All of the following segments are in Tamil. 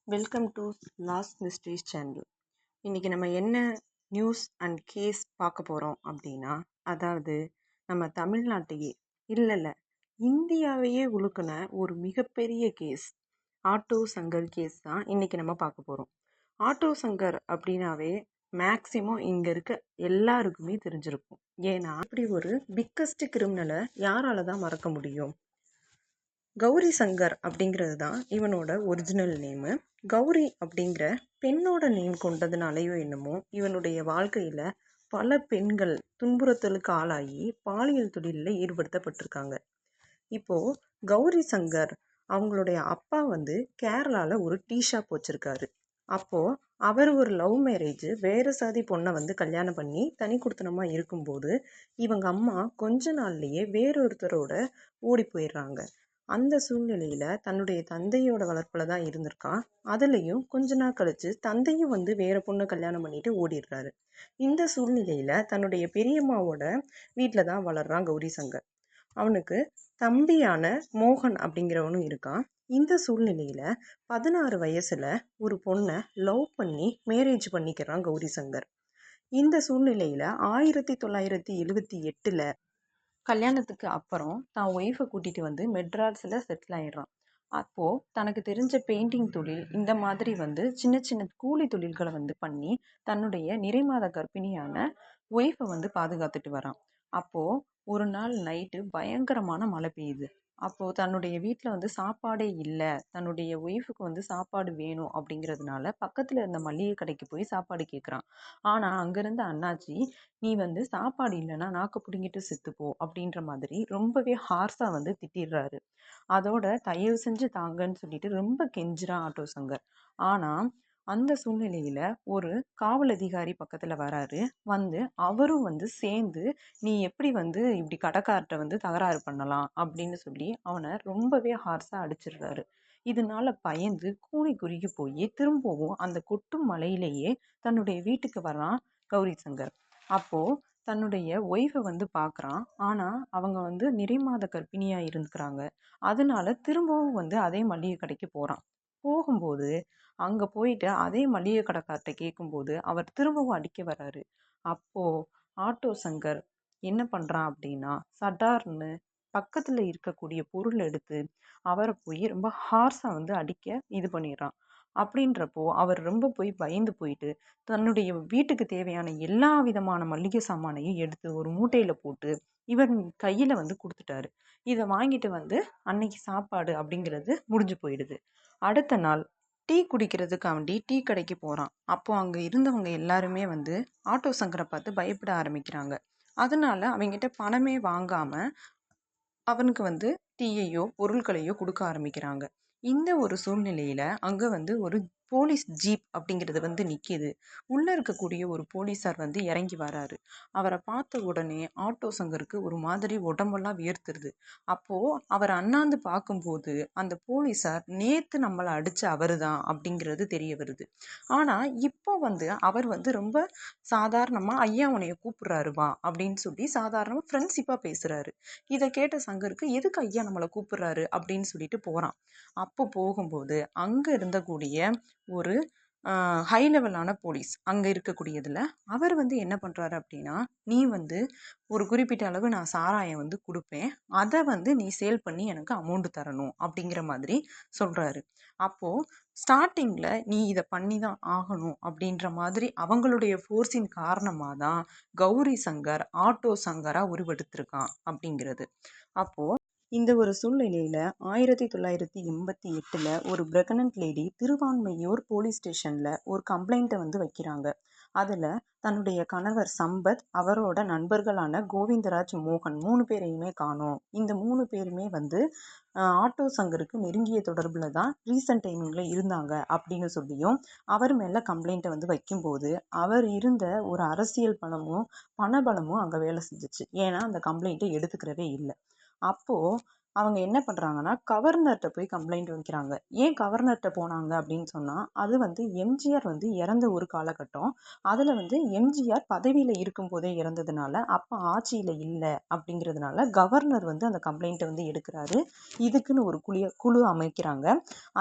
Welcome to last mysteries channel. இன்றைக்கி நம்ம என்ன நியூஸ் அண்ட் கேஸ் பார்க்க போகிறோம் அப்படின்னா, அதாவது நம்ம தமிழ்நாட்டையே இல்லை இந்தியாவையே உலுக்கின ஒரு மிகப்பெரிய கேஸ், ஆட்டோ சங்கர் கேஸ் தான் இன்றைக்கி நம்ம பார்க்க போகிறோம். ஆட்டோ சங்கர் அப்படின்னாவே மேக்சிமம் இங்கே இருக்க எல்லாருக்குமே தெரிஞ்சிருக்கும். ஏன்னா இப்படி ஒரு பிக்கஸ்ட் கிரிமினலை யாரால தான் மறக்க முடியும்? கௌரி சங்கர் அப்படிங்கிறது தான் இவனோட ஒரிஜினல் நேமு. கௌரி அப்படிங்கிற பெண்ணோட நேம் கொண்டதுனாலையோ என்னமோ இவனுடைய வாழ்க்கையில் பல பெண்கள் துன்புறுத்தலுக்கு ஆளாகி பாலியல் தொழிலில் ஈடுபடுத்தப்பட்டிருக்காங்க. இப்போது கௌரி சங்கர் அவங்களுடைய அப்பா கேரளாவில் ஒரு டீ ஷாப் வச்சுருக்காரு. அப்போது அவர் ஒரு லவ் மேரேஜ் வேறு சாதி பொண்ணை கல்யாணம் பண்ணி தனி குடித்தனமாக இருக்கும்போது இவங்க அம்மா கொஞ்ச நாள்லேயே வேறொருத்தரோட ஓடி போயிடுறாங்க. அந்த சூழ்நிலையில் தன்னுடைய தந்தையோட வளர்ப்பில் தான் இருந்திருக்கான். அதுலேயும் கொஞ்ச நாள் கழித்து தந்தையும் வேற பொண்ணை கல்யாணம் பண்ணிட்டு ஓடிடுறாரு. இந்த சூழ்நிலையில் தன்னுடைய பெரியம்மாவோட வீட்டில் தான் வளர்றான் கௌரி சங்கர். அவனுக்கு தம்பியான மோகன் அப்படிங்கிறவனும் இருக்கான். இந்த சூழ்நிலையில் 16 வயசில் ஒரு பொண்ணை லவ் பண்ணி மேரேஜ் பண்ணிக்கிறான் கௌரி சங்கர். இந்த சூழ்நிலையில் 1978 கல்யாணத்துக்கு அப்புறம் தான் ஒய்ஃபை கூட்டிகிட்டு மெட்ராஸில் செட்டில் ஆயிடுறான். அப்போது தனக்கு தெரிஞ்ச பெயிண்டிங் தொழில் இந்த மாதிரி சின்ன சின்ன கூலி தொழில்களை பண்ணி தன்னுடைய நிறைமாத கர்ப்பிணியான ஒய்ஃபை பாதுகாத்துட்டு வரான். அப்போது ஒரு நாள் நைட்டு பயங்கரமான மழை பெய்யுது. அப்போது தன்னுடைய வீட்டில் சாப்பாடே இல்லை, தன்னுடைய ஒய்ஃபுக்கு சாப்பாடு வேணும் அப்படிங்கிறதுனால பக்கத்தில் இருந்த மளிகை கடைக்கு போய் சாப்பாடு கேட்குறான். ஆனால் அங்கேருந்து அண்ணாச்சி, நீ சாப்பாடு இல்லைன்னா நாக்கு பிடுங்கிட்டு செத்துப்போ அப்படின்ற மாதிரி ரொம்பவே ஹார்ஸாக திட்டிடுறாரு. அதோட தயவு செஞ்சு தாங்கன்னு சொல்லிட்டு ரொம்ப கெஞ்சுறான் ஆட்டோ சங்கர். ஆனால் அந்த சூழ்நிலையில் ஒரு காவல் அதிகாரி பக்கத்தில் வராரு. அவரும் சேர்ந்து நீ எப்படி இப்படி கடைக்கார்ட்ட தகராறு பண்ணலாம் அப்படின்னு சொல்லி அவனை ரொம்பவே ஹார்ஸாக அடிச்சிடுறாரு. இதனால பயந்து கூனி குறுகி போய் திரும்பவும் அந்த கொட்டும் மலையிலேயே தன்னுடைய வீட்டுக்கு வரான் கௌரி சங்கர். அப்போது தன்னுடைய ஒய்ஃபை பார்க்குறான். ஆனால் அவங்க நிறைமாத கர்ப்பிணியாக இருந்துக்கிறாங்க. அதனால திரும்பவும் அதே மளிகை கடைக்கு போகிறான். போகும்போது அங்கே போயிட்டு அதே மளிகை கடைக்கார்ட்ட கேட்கும்போது அவர் திரும்பவும் அடிக்க வர்றாரு. அப்போது ஆட்டோ சங்கர் என்ன பண்ணுறான் அப்படின்னா, சடார்னு பக்கத்தில் இருக்கக்கூடிய பொருள் எடுத்து அவரை போய் ரொம்ப ஹார்ஸாக அடிக்க இது பண்ணிடுறான். அப்படின்றப்போ அவர் ரொம்ப பயந்து போயிட்டு தன்னுடைய வீட்டுக்கு தேவையான எல்லா விதமான மளிகை சாமானையும் எடுத்து ஒரு மூட்டையில் போட்டு இவன் கையில் கொடுத்துட்டாரு. இதை வாங்கிட்டு அன்னைக்கு சாப்பாடு அப்படிங்கிறது முடிஞ்சு போயிடுது. அடுத்த நாள் டீ குடிக்கிறதுக்காண்டி டீ கடைக்கு போகிறான். அப்போது அங்கே இருந்தவங்க எல்லாருமே ஆட்டோ சங்கரை பார்த்து பயப்பட ஆரம்பிக்கிறாங்க. அதனால அவங்ககிட்ட பணமே வாங்காமல் அவனுக்கு டீயையோ பொருட்களையோ கொடுக்க ஆரம்பிக்கிறாங்க. இந்த ஒரு சூழ்நிலையில் அங்கே ஒரு போலீஸ் ஜீப் அப்படிங்கிறது நிற்கிது. உள்ளே இருக்கக்கூடிய ஒரு போலீஸார் இறங்கி வராரு. அவரை பார்த்த உடனே ஆட்டோ சங்கருக்கு ஒரு மாதிரி உடம்பெல்லாம் வேர்த்துருது. அப்போது அவர் அண்ணாந்து பார்க்கும்போது அந்த போலீஸார் நேற்று நம்மளை அடித்த அவர் தான் அப்படிங்கிறது தெரிய வருது. ஆனால் இப்போ அவர் ரொம்ப சாதாரணமாக ஐயா உன்னைய கூப்பிட்றாருவா அப்படின்னு சொல்லி சாதாரணமாக ஃப்ரெண்ட்ஷிப்பாக பேசுகிறாரு. இதை கேட்ட சங்கருக்கு எதுக்கு ஐயா நம்மளை கூப்பிட்றாரு அப்படின்னு சொல்லிட்டு போகிறான். அப்போ போகும்போது அங்கே இருந்தக்கூடிய ஒரு ஹை லெவலான போலீஸ் அங்கே இருக்கக்கூடியதில் அவர் என்ன பண்ணுறாரு அப்படின்னா, நீ ஒரு குறிப்பிட்ட அளவு நான் சாராயம் கொடுப்பேன், அதை நீ சேல் பண்ணி எனக்கு அமௌண்ட் தரணும் அப்படிங்கிற மாதிரி சொல்கிறாரு. அப்போது ஸ்டார்டிங்கில் நீ இதை பண்ணி தான் ஆகணும் அப்படின்ற மாதிரி அவங்களுடைய ஃபோர்ஸின் காரணமாக தான் கௌரி சங்கர் ஆட்டோ சங்கராக உருவெடுத்திருக்கான் அப்படிங்கிறது. அப்போது இந்த ஒரு சூழ்நிலையில் 1988 ஒரு பிரெக்னன்ட் லேடி திருவான்மையூர் போலீஸ் ஸ்டேஷனில் ஒரு கம்ப்ளைண்ட்டை வைக்கிறாங்க. அதில் தன்னுடைய கணவர் சம்பத், அவரோட நண்பர்களான கோவிந்தராஜ், மோகன் 3 பேரையுமே காணோம். இந்த 3 பேருமே ஆட்டோ சங்கருக்கு நெருங்கிய தொடர்பில் தான் ரீசன்ட் டைமிங்கில் இருந்தாங்க அப்படின்னு சொல்லியும் அவர் மேலே கம்ப்ளைண்ட்டை வைக்கும்போது அவர் இருந்த ஒரு அரசியல் பணபலமும் அங்கே வேலை செஞ்சிச்சு. ஏன்னா அந்த கம்ப்ளைண்ட்டை எடுத்துக்கிறவே இல்லை. அப்போது அவங்க என்ன பண்ணுறாங்கன்னா கவர்னர்கிட்ட போய் கம்ப்ளைண்ட் வைக்கிறாங்க. ஏன் கவர்னர்கிட்ட போனாங்க அப்படின்னு சொன்னால், அது வந்து எம்ஜிஆர் வந்து இறந்த ஒரு காலகட்டம். அதில் வந்து எம்ஜிஆர் பதவியில் இருக்கும்போதே இறந்ததுனால அப்போ ஆட்சியில் இல்லை அப்படிங்கிறதுனால கவர்னர் வந்து அந்த கம்ப்ளைண்ட்டை வந்து எடுக்கிறாரு. இதுக்குன்னு ஒரு குழு அமைக்கிறாங்க.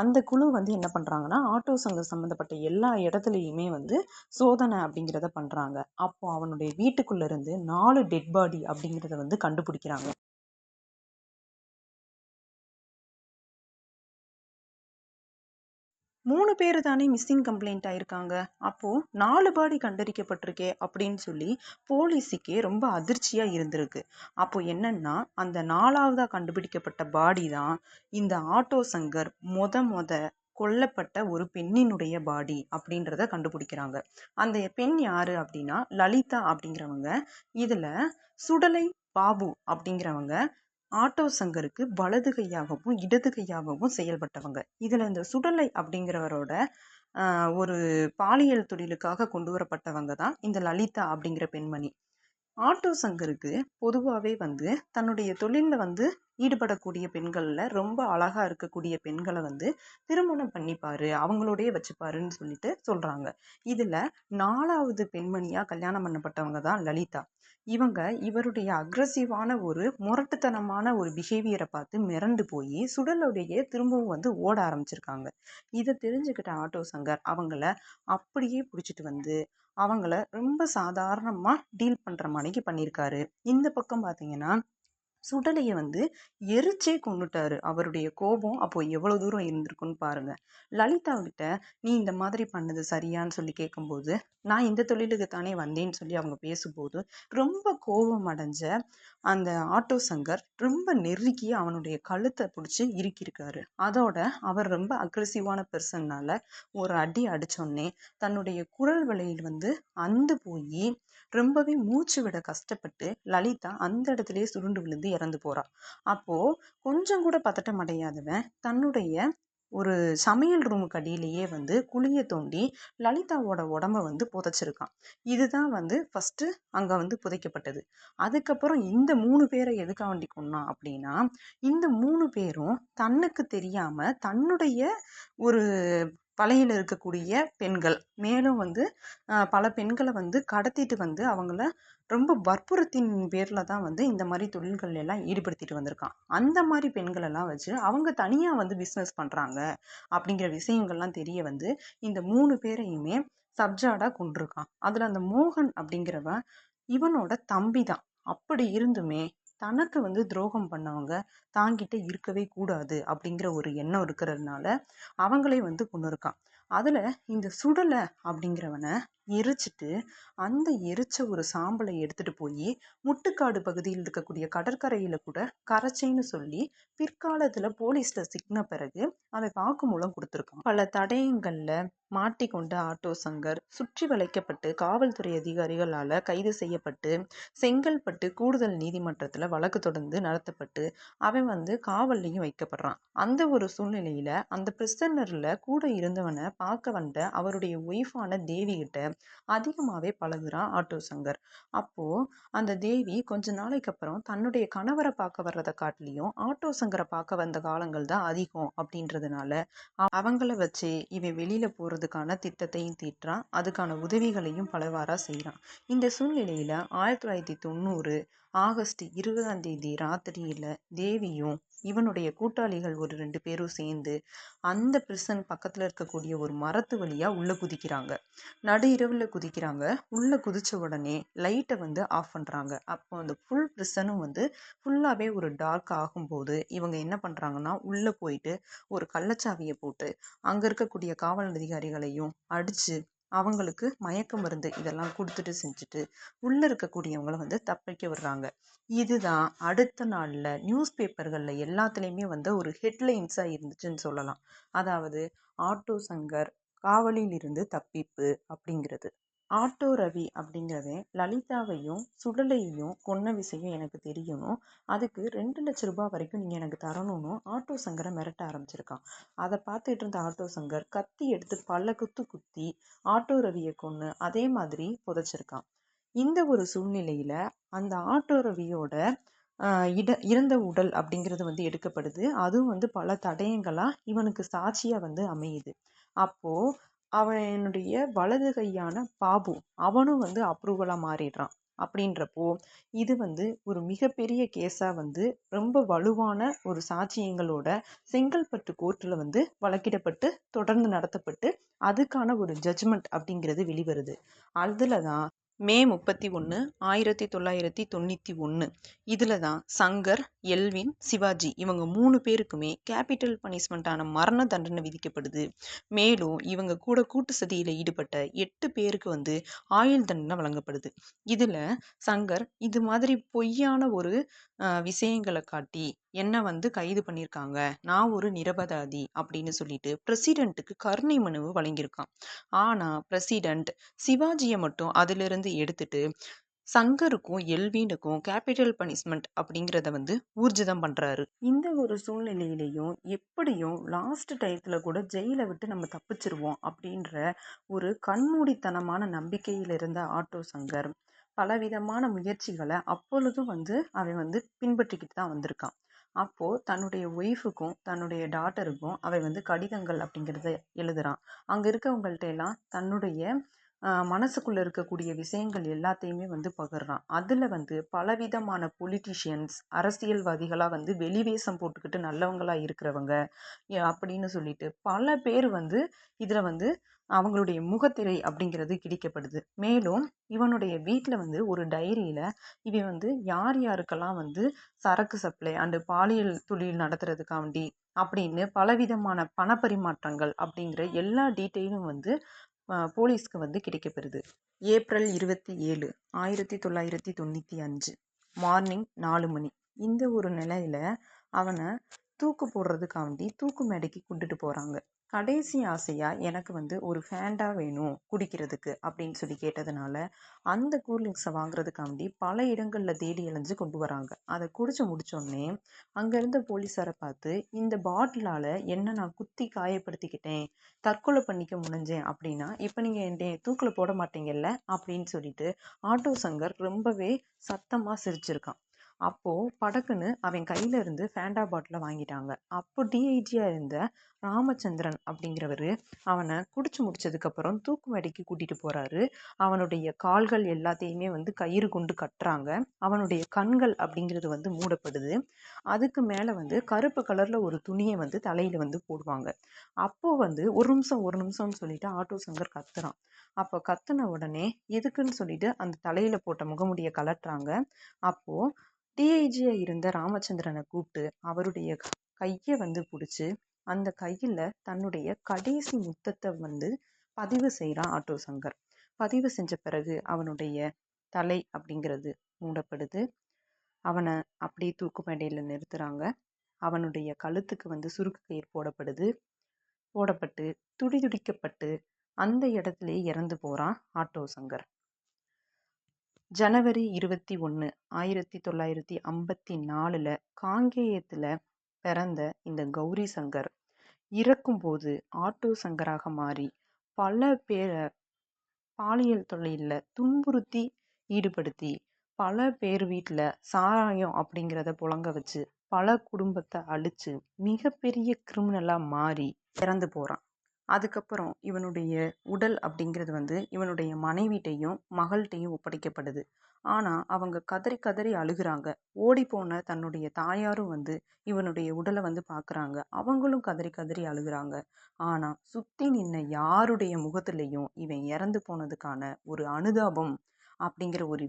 அந்த குழு வந்து என்ன பண்ணுறாங்கன்னா ஆட்டோ சங்கம் சம்மந்தப்பட்ட எல்லா இடத்துலையுமே வந்து சோதனை அப்படிங்கிறத பண்ணுறாங்க. அப்போ அவனுடைய வீட்டுக்குள்ள இருந்து 4 டெட் பாடி அப்படிங்கிறத வந்து கண்டுபிடிக்கிறாங்க. 3 பேரு தானே மிஸ்ஸிங் கம்ப்ளைண்ட் ஆயிருக்காங்க. அப்போ 4 பாடி கண்டறிக்கப்பட்டிருக்கே அப்படின்னு சொல்லி போலீஸுக்கே ரொம்ப அதிர்ச்சியா இருந்திருக்கு. அப்போ என்னன்னா அந்த 4வதா கண்டுபிடிக்கப்பட்ட பாடி தான் இந்த ஆட்டோ சங்கர் மொத கொல்லப்பட்ட ஒரு பெண்ணினுடைய பாடி அப்படின்றத கண்டுபிடிக்கிறாங்க. அந்த பெண் யாரு அப்படின்னா லலிதா அப்படிங்கிறவங்க. இதுல சுடலை பாபு அப்படிங்கிறவங்க ஆட்டோ சங்கருக்கு வலது கையாகவும் இடது கையாகவும் செயல்பட்டவங்க. இதுல இந்த சுடலை அப்படிங்கிறவரோட ஒரு பாலியல் தொழிலுக்காக கொண்டு வரப்பட்டவங்க தான் இந்த லலிதா அப்படிங்கிற பெண்மணி. ஆட்டோ சங்கருக்கு பொதுவாகவே வந்து தன்னுடைய தொழிலில் வந்து ஈடுபடக்கூடிய பெண்களில் ரொம்ப அழகா இருக்கக்கூடிய பெண்களை வந்து திருமணம் பண்ணிப்பாரு, அவங்களோடய வச்சுப்பாருன்னு சொல்லிட்டு சொல்றாங்க. இதுல 4வது பெண்மணியா கல்யாணம் பண்ணப்பட்டவங்க தான் லலிதா. இவருடைய அக்ரஸிவான ஒரு முரட்டுத்தனமான ஒரு பிஹேவியரை பார்த்து மிரண்டு போய் சுடலுடைய திரும்பவும் வந்து ஓட ஆரம்பிச்சிருக்காங்க. இதை தெரிஞ்சுக்கிட்ட ஆட்டோ சங்கர் அவங்கள அப்படியே பிடிச்சிட்டு வந்து அவங்கள ரொம்ப சாதாரணமா டீல் பண்ற மாதிரிக்கு பண்ணியிருக்காரு. இந்த பக்கம் பார்த்தீங்கன்னா சுடலையை வந்து எரிச்சே கொண்டுட்டாரு. அவருடைய கோபம் அப்போ எவ்வளவு தூரம் இருந்திருக்குன்னு பாருங்க. லலிதா கிட்ட நீ இந்த மாதிரி பண்ணது சரியான்னு சொல்லி கேட்கும்போது, நான் இந்த தொழிலுக்கு தானே வந்தேன்னு சொல்லி அவங்க பேசும்போது ரொம்ப கோபம் அடைஞ்ச அந்த ஆட்டோ சங்கர் ரொம்ப நெருக்கி அவனுடைய கழுத்தை பிடிச்சி இறுக்கியிருக்காரு. அதோட அவர் ரொம்ப அக்ரெசிவான பெர்சன்னால ஒரு அடி அடிச்சோடனே தன்னுடைய குரல் வளையில் வந்து அந்து போய் ரொம்பவே மூச்சு விட கஷ்டப்பட்டு லலிதா அந்த இடத்துலயே சுருண்டு விழுந்து இறந்து போறா. அப்போ கொஞ்சம் கூட பதட்டம் அடையாதவன் தன்னுடைய ஒரு சமையல் ரூமுக்கு அடியிலேயே வந்து குழிய தோண்டி லலிதாவோட உடம்ப வந்து புதைச்சிருக்கான். இதுதான் வந்து ஃபர்ஸ்ட் அங்க வந்து புதைக்கப்பட்டது. அதுக்கப்புறம் இந்த 3 பேரை எதுக்காண்டி கொன்னான் அப்படின்னா, இந்த 3 பேரும் தன்னுக்கு தெரியாம தன்னுடைய ஒரு பலையில் இருக்கக்கூடிய பெண்கள் மேலும் வந்து பல பெண்களை வந்து கடத்திட்டு வந்து அவங்கள ரொம்ப வற்புறுத்தின் பேர்ல தான் வந்து இந்த மாதிரி தொழில்கள் எல்லாம் ஈடுபடுத்திட்டு வந்திருக்கான். அந்த மாதிரி பெண்கள் எல்லாம் வச்சு அவங்க தனியா வந்து பிசினஸ் பண்றாங்க அப்படிங்கிற விஷயங்கள்லாம் தெரிய வந்து இந்த 3 பேரையுமே சப்ஜாடா கொண்டிருக்கான். அதுல அந்த மோகன் அப்படிங்கிறவன் இவனோட தம்பி தான். அப்படி இருந்துமே தனக்கு வந்து துரோகம் பண்ணவங்க தாங்கிட்ட இருக்கவே கூடாது அப்படிங்கிற ஒரு எண்ணம் இருக்கிறதுனால அவங்களே வந்து கொண்டு இருக்கான். அதுல இந்த சுடலை அப்படிங்கிறவனை எரிச்சிட்டு அந்த எரிச்ச ஒரு சாம்பலை எடுத்துட்டு போய் முட்டுக்காடு பகுதியில் இருக்கக்கூடிய கடற்கரையில கூட கரைச்சேன்னு சொல்லி பிற்காலத்துல போலீஸ்ல சிக்கின பிறகு அதை வாக்குமூலம் கொடுத்துருக்கான். பல தடயங்கள்ல மாட்டிக்கொண்ட ஆட்டோ சங்கர் சுற்றி வளைக்கப்பட்டு காவல்துறை அதிகாரிகளால கைது செய்யப்பட்டு செங்கல்பட்டு கூடுதல் நீதிமன்றத்துல வழக்கு தொடர்ந்து நடத்தப்பட்டு அவன் வந்து காவல்லையும் வைக்கப்படுறான். அந்த ஒரு சூழ்நிலையில அந்த பிரிசனர்ல கூட இருந்தவனை பார்க்க வந்த அவருடைய ஒய்ஃபான தேவி கிட்ட அதிகமாவே பழகுறான் ஆட்டோ சங்கர். அப்போ அந்த தேவி கொஞ்ச நாளைக்கு அப்புறம் தன்னுடைய கணவரை பார்க்க வர்றதை காட்டிலையும் ஆட்டோ சங்கரை பார்க்க வந்த காலங்கள் தான் அதிகம் அப்படின்றதுனால அவங்கள வச்சு இவன் வெளியில போறதுக்கான திட்டத்தையும் தீட்டுறான். அதுக்கான உதவிகளையும் பலவாறா செய்யறான். இந்த சூழ்நிலையில 1990 ஆகஸ்ட் 20ஆம் தேதி ராத்திரியில தேவியும் இவனுடைய கூட்டாளிகள் ஒரு 2 பேரும் சேர்ந்து அந்த பிரிசன் பக்கத்துல இருக்கக்கூடிய ஒரு மரத்து வழியா உள்ள குதிக்கிறாங்க. நடு இரவுல குதிக்கிறாங்க. உள்ள குதிச்ச உடனே லைட்டை வந்து ஆஃப் பண்றாங்க. அப்போ அந்த ஃபுல் பிரிசனும் வந்து ஃபுல்லாவே ஒரு டார்க் ஆகும்போது இவங்க என்ன பண்றாங்கன்னா உள்ள போயிட்டு ஒரு கள்ளச்சாவியை போட்டு அங்க இருக்கக்கூடிய காவல் அதிகாரிகளையும் அடிச்சு அவங்களுக்கு மயக்க மருந்து இதெல்லாம் கொடுத்துட்டு செஞ்சுட்டு உள்ள இருக்கக்கூடியவங்களை வந்து தப்பிக்க விடுறாங்க. இதுதான் அடுத்த நாள்ல நியூஸ் பேப்பர்கள்ல எல்லாத்துலேயுமே வந்து ஒரு ஹெட்லைன்ஸா இருந்துச்சுன்னு சொல்லலாம். அதாவது ஆட்டோ சங்கர் காவலில் இருந்து தப்பிப்பு அப்படிங்கிறது. ஆட்டோ ரவி அப்படிங்கிறவன் லலிதாவையும் சுடலையையும் கொன்ன விஷயம் எனக்கு தெரியணும், அதுக்கு 2 லட்ச ரூபாய் வரைக்கும் நீங்கள் எனக்கு தரணும்னு ஆட்டோ சங்கரை மிரட்ட ஆரம்பிச்சிருக்கான். அதை பார்த்துட்டு இருந்த ஆட்டோ சங்கர் கத்தி எடுத்து பல குத்து குத்தி ஆட்டோ ரவியை கொன்று அதே மாதிரி புதைச்சிருக்கான். இந்த ஒரு சூழ்நிலையில அந்த ஆட்டோ ரவியோட இறந்த உடல் அப்படிங்கிறது வந்து எடுக்கப்படுது. அதுவும் வந்து பல தடயங்களா இவனுக்கு சாட்சியா வந்து அமையுது. அப்போ அவனுடைய வலது கையான பாபு அவனும் வந்து அப்ரூவலா மாறிடுறான். அப்படின்றப்போ இது வந்து ஒரு மிகப்பெரிய கேஸா வந்து ரொம்ப வலுவான ஒரு சாட்சியங்களோட செங்கல்பட்டு கோர்ட்ல வந்து வழக்கிடப்பட்டு தொடர்ந்து நடத்தப்பட்டு அதுக்கான ஒரு ஜட்ஜ்மெண்ட் அப்படிங்கிறது வெளிவருது. அதுல தான் மே 31, 1991 இதில் தான் சங்கர், எல்வின், சிவாஜி இவங்க 3 பேருக்குமே கேபிட்டல் பனிஷ்மெண்ட்டான மரண தண்டனை விதிக்கப்படுது. மேலும் இவங்க கூட கூட்டு சதியில் ஈடுபட்ட 8 பேருக்கு வந்து ஆயுள் தண்டனை வழங்கப்படுது. இதில் சங்கர் இது மாதிரி பொய்யான ஒரு விஷயங்களை காட்டி என்ன வந்து கைது பண்ணியிருக்காங்க, நான் ஒரு நிரபராதி அப்படின்னு சொல்லிட்டு பிரசிடென்ட்டுக்கு கருணை மனு வழங்கியிருக்கான். ஆனால் பிரசிடென்ட் சிவாஜியை மட்டும் அதிலிருந்து எடுத்துட்டு சங்கருக்கும் எல்வினுக்கும் கேபிட்டல் பனிஷ்மெண்ட் அப்படிங்கிறத வந்து ஊர்ஜிதம் பண்றாரு. இந்த ஒரு சூழ்நிலையிலையும் எப்படியும் லாஸ்ட் டயத்துல கூட ஜெயிலை விட்டு நம்ம தப்பிச்சிருவோம் அப்படின்ற ஒரு கண்மூடித்தனமான நம்பிக்கையில் இருந்த ஆட்டோ சங்கர் பலவிதமான முயற்சிகளை அப்பொழுதும் வந்து அவன் வந்து பின்பற்றிக்கிட்டு தான் வந்திருக்கான். அப்போ தன்னுடைய ஒய்ஃபுக்கும் தன்னுடைய டாட்டருக்கும் அவன் வந்து கடிதங்கள் அப்படிங்கிறத எழுதுறான். அங்க இருக்கவங்கள்ட்ட எல்லாம் தன்னுடைய மனசுக்குள்ள இருக்கக்கூடிய விஷயங்கள் எல்லாத்தையுமே வந்து பகிர்றான். அதுல வந்து பலவிதமான பொலிட்டிஷியன்ஸ் அரசியல்வாதிகளா வந்து வெளிவேஷம் போட்டுக்கிட்டு நல்லவங்களா இருக்கிறவங்க அப்படின்னு சொல்லிட்டு பல பேர் வந்து இதுல வந்து அவங்களுடைய முகத்திரை அப்படிங்கிறது கிடைக்கப்படுது. மேலும் இவனுடைய வீட்டில் வந்து ஒரு டைரியில இவன் வந்து யார் யாருக்கெல்லாம் வந்து சரக்கு சப்ளை அண்டு பாலியல் தொழில் நடத்துறதுக்காண்டி அப்படின்னு பலவிதமான பணப்பரிமாற்றங்கள் அப்படிங்கிற எல்லா டீட்டெயிலும் வந்து போலீஸ்க்கு வந்து கிடைக்கப்பெறுது. ஏப்ரல் 27, 1995 மார்னிங் 4 மணி இந்த ஒரு நிலையில அவனை தூக்கு போடுறதுக்காண்டி தூக்கு மேடைக்கு கொண்டுட்டு போறாங்க. கடைசி ஆசையா எனக்கு வந்து ஒரு ஃபேண்டா வேணும் குடிக்கிறதுக்கு அப்படின்னு சொல்லி கேட்டதுனால அந்த கூல்ட்ரிங்க்ஸை வாங்குறதுக்காண்டி பல இடங்கள்ல தேடி அலைஞ்சு கொண்டு வராங்க. அதை குடிச்சு முடிச்சோடனே அங்க இருந்த போலீஸாரை பார்த்து இந்த பாட்டிலால என்ன நான் குத்தி காயப்படுத்திக்கிட்டேன், தற்கொலை பண்ணிக்க முடிஞ்சேன் அப்படின்னா இப்போ நீங்க என்னை தூக்குல போட மாட்டீங்கல்ல அப்படின்னு சொல்லிட்டு ஆட்டோ சங்கர் ரொம்பவே சத்தமா சிரிச்சிருக்கான். அப்போ படக்குன்னு அவன் கையில இருந்து ஃபேண்டா பாட்டிலை வாங்கிட்டாங்க. அப்போ டிஐஜியா இருந்த ராமச்சந்திரன் அப்படிங்கிறவரு அவனை குடிச்சு முடிச்சதுக்கு அப்புறம் தூக்கு மேடைக்கு கூட்டிட்டு போறாரு. அவனுடைய கால்கள் எல்லாத்தையுமே வந்து கயிறு கொண்டு கட்டுறாங்க. அவனுடைய கண்கள் அப்படிங்கிறது வந்து மூடப்படுது. அதுக்கு மேல வந்து கருப்பு கலர்ல ஒரு துணியை வந்து தலையில வந்து போடுவாங்க. அப்போ வந்து ஒரு நிமிஷம்னு சொல்லிட்டு ஆட்டோ சங்கர் கத்துறான். அப்போ கத்துன உடனே எதுக்குன்னு சொல்லிட்டு அந்த தலையில போட்ட முகமுடியை கலட்டுறாங்க. அப்போ டிஐஜியா இருந்த ராமச்சந்திரனை கூப்பிட்டு அவருடைய கையை வந்து பிடிச்சி அந்த கையில தன்னுடைய கடைசி முத்தத்தை வந்து பதிவு செய்கிறான் ஆட்டோ சங்கர். பதிவு செஞ்ச பிறகு அவனுடைய தலை அப்படிங்கிறது மூடப்படுது. அவனை அப்படியே தூக்கு மேடையில நிறுத்துறாங்க. அவனுடைய கழுத்துக்கு வந்து சுருக்கு கயிறு போடப்படுது. போடப்பட்டு துடிதுடிக்கப்பட்டு அந்த இடத்திலே இறந்து போறான் ஆட்டோ சங்கர். ஜனவரி 21, 1954 காங்கேயத்துல பிறந்த இந்த கௌரி சங்கர் இறக்கும்போது ஆட்டோ சங்கராக மாறி பல பேரை பாலியல் தொழிலில் துன்புறுத்தி ஈடுபடுத்தி பல பேர் வீட்டில் சாராயம் அப்படிங்கிறத புழங்க வச்சு பல குடும்பத்தை அழிச்சு மிகப்பெரிய கிரிமினலாக மாறி இறந்து போகிறான். அதுக்கப்புறம் இவனுடைய உடல் அப்படிங்கிறது வந்து இவனுடைய மனைவிட்டையும் மகள்கிட்டையும் ஒப்படைக்கப்படுது. ஆனால் அவங்க கதறி கதறி அழுகுறாங்க. ஓடிப்போன தன்னுடைய தாயாரும் வந்து இவனுடைய உடலை வந்து பார்க்குறாங்க. அவங்களும் கதறி கதறி அழுகுறாங்க. ஆனால் சுற்றி நின்ன யாருடைய முகத்துலையும் இவன் இறந்து போனதுக்கான ஒரு அனுதாபம் அப்படிங்கிற ஒரு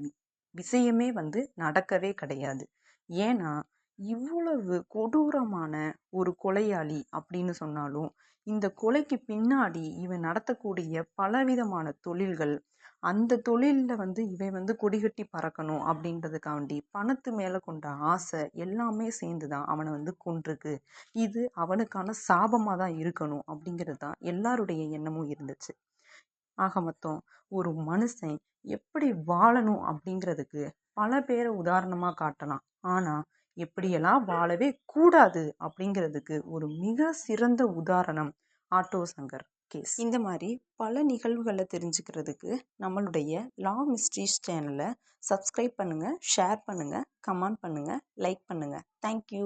விஷயமே வந்து நடக்கவே கிடையாது. ஏன்னா இவ்வளவு கொடூரமான ஒரு கொலையாளி அப்படின்னு சொன்னாலும் இந்த கொலைக்கு பின்னாடி இவன் நடத்தக்கூடிய பலவிதமான தொழில்கள், அந்த தொழிலில் வந்து இவன் வந்து கொடிகட்டி பறக்கணும் அப்படின்றதுக்காண்டி பணத்து மேலே கொண்ட ஆசை எல்லாமே சேர்ந்து தான் அவனை வந்து கொன்றுக்கு. இது அவனுக்கான சாபமாக தான் இருக்கணும் அப்படிங்கிறது தான் எல்லாருடைய எண்ணமும் இருந்துச்சு. ஆக மொத்தம் ஒரு மனுஷன் எப்படி வாழணும் அப்படிங்கிறதுக்கு பல பேரை உதாரணமாக காட்டலாம். ஆனால் எப்படியெல்லாம் வாழவே கூடாது அப்படிங்கிறதுக்கு ஒரு மிக சிறந்த உதாரணம் ஆட்டோ சங்கர். கேஸ். இந்த மாதிரி பல நிகழ்வுகளை தெரிஞ்சுக்கிறதுக்கு நம்மளுடைய லா மிஸ்ட்ரீஸ் சேனலை சப்ஸ்கிரைப் பண்ணுங்கள், ஷேர் பண்ணுங்கள், கமெண்ட் பண்ணுங்கள், லைக் பண்ணுங்கள். தேங்க்யூ.